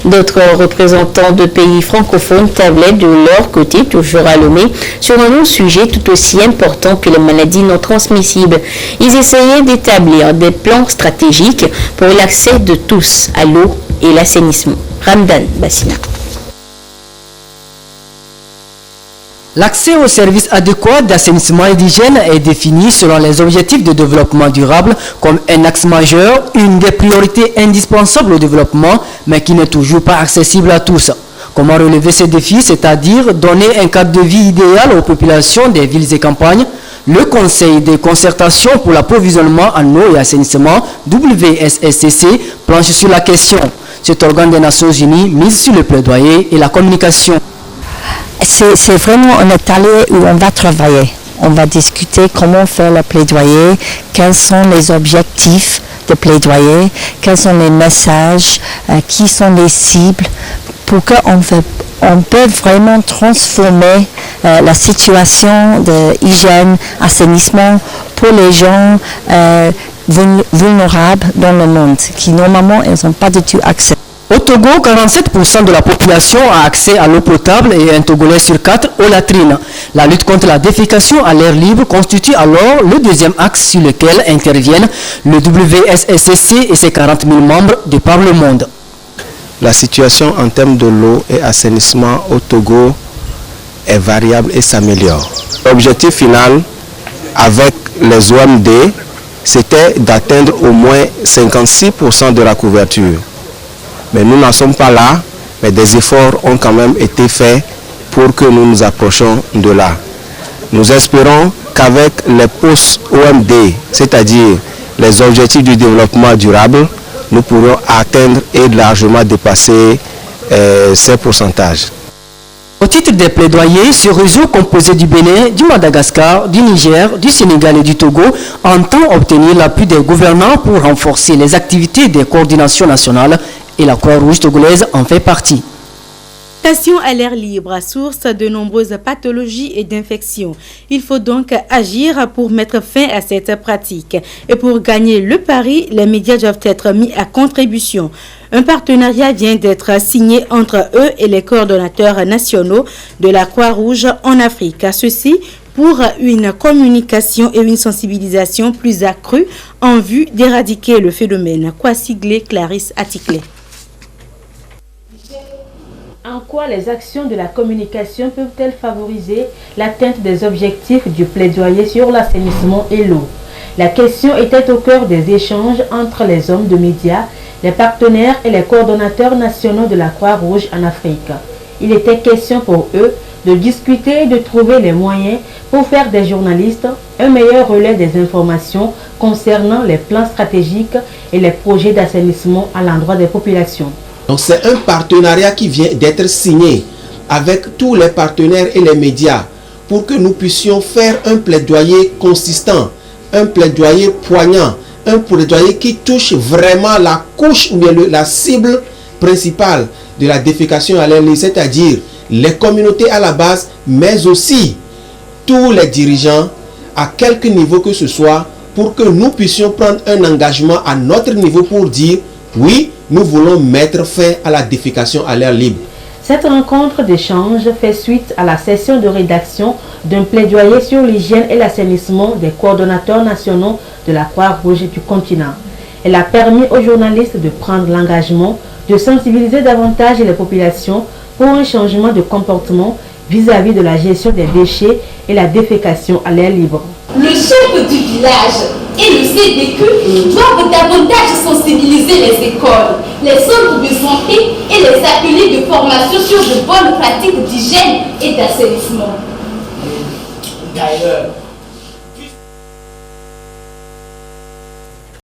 D'autres représentants de pays francophones tablaient de leur côté, toujours à Lomé, sur un autre sujet tout aussi important que les maladies non transmissibles. Ils essayaient d'établir des plans stratégiques pour l'accès de tous à l'eau et l'assainissement. Ramdan Bassina. L'accès aux services adéquats d'assainissement et d'hygiène est défini selon les objectifs de développement durable comme un axe majeur, une des priorités indispensables au développement, mais qui n'est toujours pas accessible à tous. Comment relever ces défis, c'est-à-dire donner un cadre de vie idéal aux populations des villes et campagnes? Le Conseil de concertation pour l'approvisionnement en eau et assainissement, WSSCC, planche sur la question. Cet organe des Nations Unies mise sur le plaidoyer et la communication. C'est vraiment un atelier où on va travailler. On va discuter comment faire le plaidoyer, quels sont les objectifs de plaidoyer, quels sont les messages, qui sont les cibles, pour qu'on peut vraiment transformer la situation de hygiène, assainissement pour les gens vulnérables dans le monde, qui normalement ils n'ont pas du tout accès. Au Togo, 47% de la population a accès à l'eau potable et un Togolais sur 4 aux latrines. La lutte contre la défécation à l'air libre constitue alors le deuxième axe sur lequel interviennent le WSSCC et ses 40 000 membres de par le monde. La situation en termes de l'eau et assainissement au Togo est variable et s'améliore. L'objectif final avec les OMD, c'était d'atteindre au moins 56% de la couverture. Mais nous n'en sommes pas là, mais des efforts ont quand même été faits pour que nous nous approchions de là. Nous espérons qu'avec les post-OMD, c'est-à-dire les objectifs du développement durable, nous pourrons atteindre et largement dépasser ces pourcentages. Au titre des plaidoyers, ce réseau composé du Bénin, du Madagascar, du Niger, du Sénégal et du Togo entend obtenir l'appui des gouvernants pour renforcer les activités des coordinations nationales et la Croix-Rouge togolaise en fait partie. L'alimentation à l'air libre, source de nombreuses pathologies et d'infections. Il faut donc agir pour mettre fin à cette pratique. Et pour gagner le pari, les médias doivent être mis à contribution. Un partenariat vient d'être signé entre eux et les coordonnateurs nationaux de la Croix-Rouge en Afrique. Ceci pour une communication et une sensibilisation plus accrue en vue d'éradiquer le phénomène. Kwasiglé Clarisse Aticlé. En quoi les actions de la communication peuvent-elles favoriser l'atteinte des objectifs du plaidoyer sur l'assainissement et l'eau? La question était au cœur des échanges entre les hommes de médias, les partenaires et les coordonnateurs nationaux de la Croix-Rouge en Afrique. Il était question pour eux de discuter et de trouver les moyens pour faire des journalistes un meilleur relais des informations concernant les plans stratégiques et les projets d'assainissement à l'endroit des populations. Donc c'est un partenariat qui vient d'être signé avec tous les partenaires et les médias pour que nous puissions faire un plaidoyer consistant, un plaidoyer poignant, un plaidoyer qui touche vraiment la couche ou bien la cible principale de la défécation à l'air libre, c'est-à-dire les communautés à la base, mais aussi tous les dirigeants à quelque niveau que ce soit, pour que nous puissions prendre un engagement à notre niveau pour dire oui, nous voulons mettre fin à la défécation à l'air libre. Cette rencontre d'échange fait suite à la session de rédaction d'un plaidoyer sur l'hygiène et l'assainissement des coordonnateurs nationaux de la Croix-Rouge du continent. Elle a permis aux journalistes de prendre l'engagement de sensibiliser davantage les populations pour un changement de comportement vis-à-vis de la gestion des déchets et la défécation à l'air libre. Le chef du village et le CDQ doivent davantage sensibiliser les écoles, les centres de santé et les ateliers de formation sur de bonnes pratiques d'hygiène et d'assainissement. D'ailleurs,